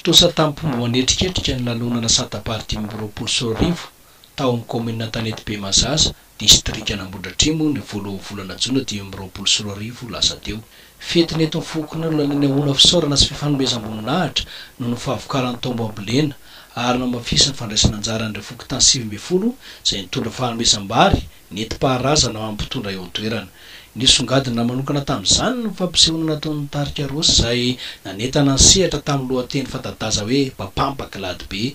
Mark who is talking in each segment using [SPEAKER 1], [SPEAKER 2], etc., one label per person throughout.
[SPEAKER 1] fotosa tampomboany etriketrika ny lanonana Santa-Party roapolo sy roarivo tao amin'ny commune Tanety Be Mazaza district Anambohidratrimo ny voalohan'ny volana Jona 2024 lasa teo. Fety neto fokona lanehoana fisaorana sy fifanomezam-boninahitra no ny fahavokarany tombo ambolena ary namafisy ny fandraisana anjara ny refoky tany 2010 izay nitondra fanomezam-bary nentim-paharazana mampitondra eo an-toerana. Nisongadina manokana tamin'izany ny fampisehoana nataon'ny tarika Rosy izay nanentana ny sehatra tamin'ny lohateny fantadaza hoe Bapampaka Ladibe.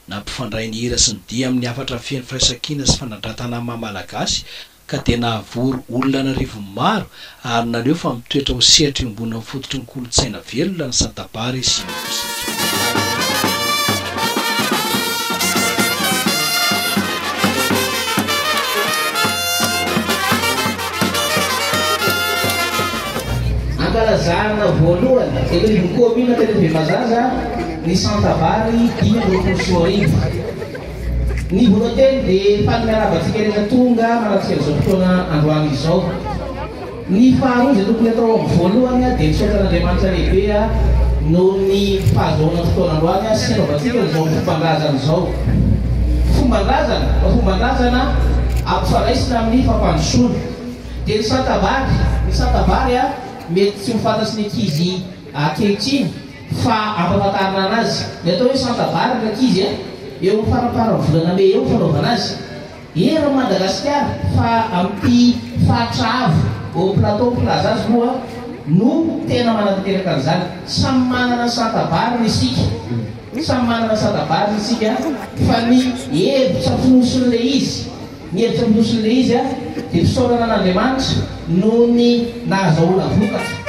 [SPEAKER 1] Nampifandray ny hira sy ny dia amin'ny afatra feno firaisan-kina sy fanandratana maha-malagasy ka dia nahavory olona n'arivo maro ary nareo fa mitoetra ho sehatra eo ambony fototry ny kolontsaina velona ny Santa-Pary sy
[SPEAKER 2] ankalazana voalohany eto ny commune Tanety Be Mazaza ny Santa-Pary 2024. Ny voalohany dia fanaravatsika rehetra tonga manatsika izao fotoana androany izao. Ny faharoa izay tokony atao amin'ny voalohany dia misaotran'Andriamanitra lehibe noho ny fahazoana fotoana androany sy anaovantsika izao fomban-drazana izao. Fomban-drazana ampifaraisina amin'ny fampandrosoana. Dia ny Santa-Pary mety tsy mifantatsy ny ankizy ankehitriny fa ampahafantarana anazy. Ny atao hoe Santa-Pary ny ankizy eo amin'ny faraparany volana May eo fanaovana azy. Era Madagasikara fa amin'ny faritra avo au plateau plaza azy moa no tena manatanteraka an'izany. Samy manana Santa-Pary isika. Samy manana Santa-Pary isika fa ny hevitra fonosin'le izy. Ny hevitra fonosin'le izy dia fisaorana an'Andriamanitra noho ny nahazahoana vokatra.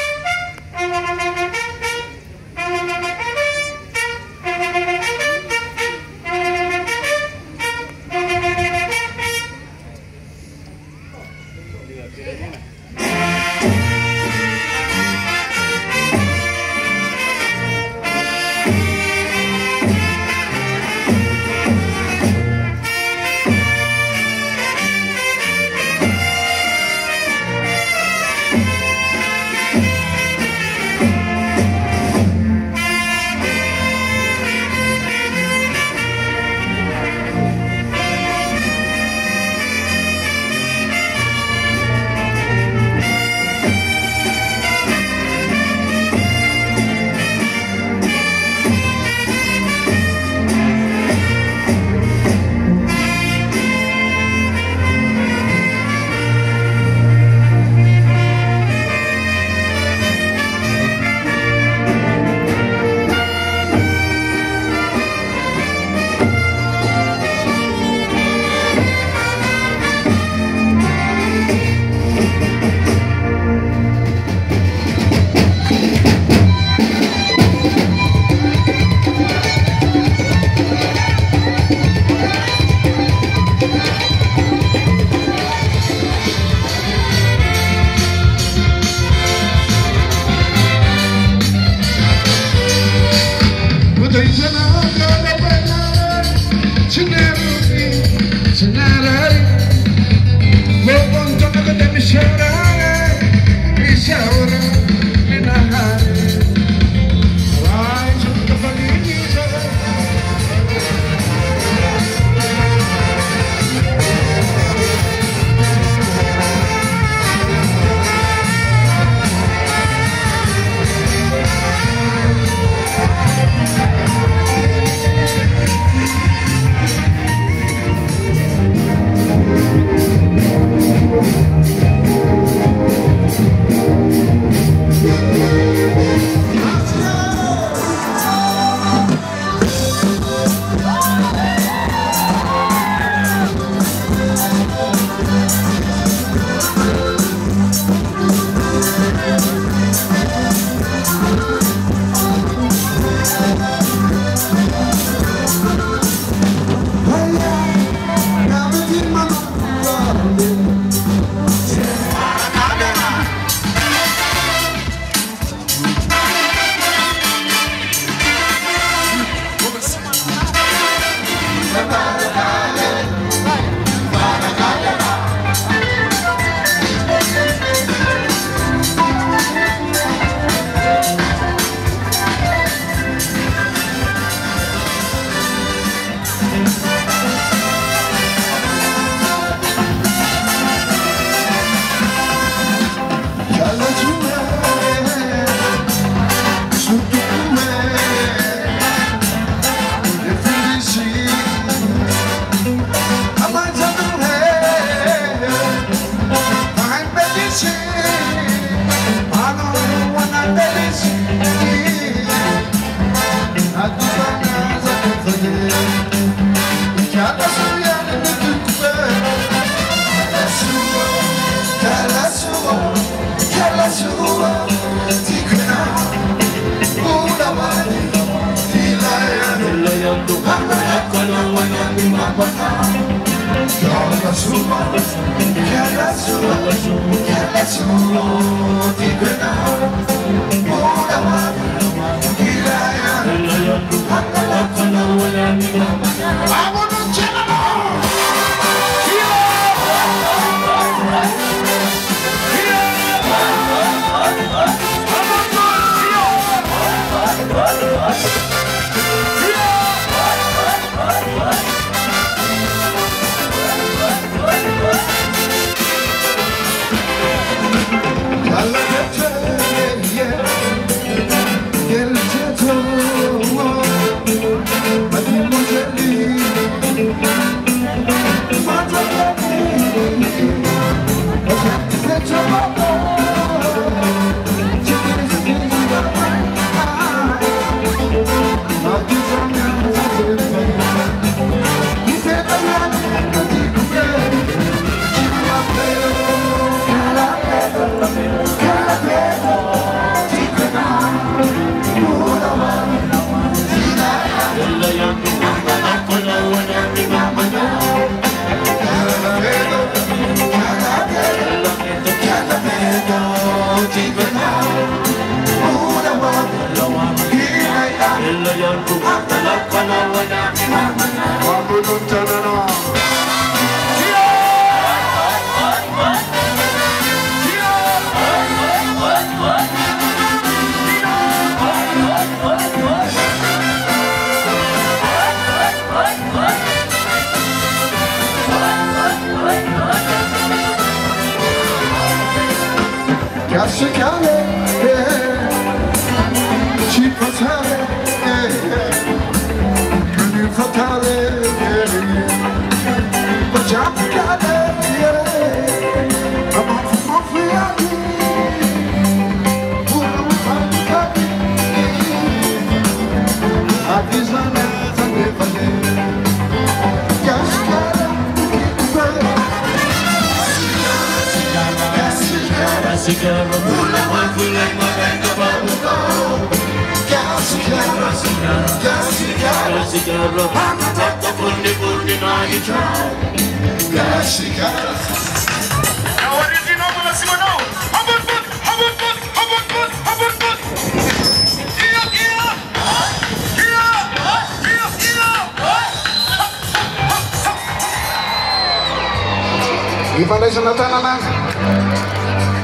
[SPEAKER 3] Ifanaisana tanana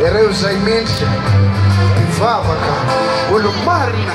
[SPEAKER 3] ireo zay mendrika mivavaka olo marina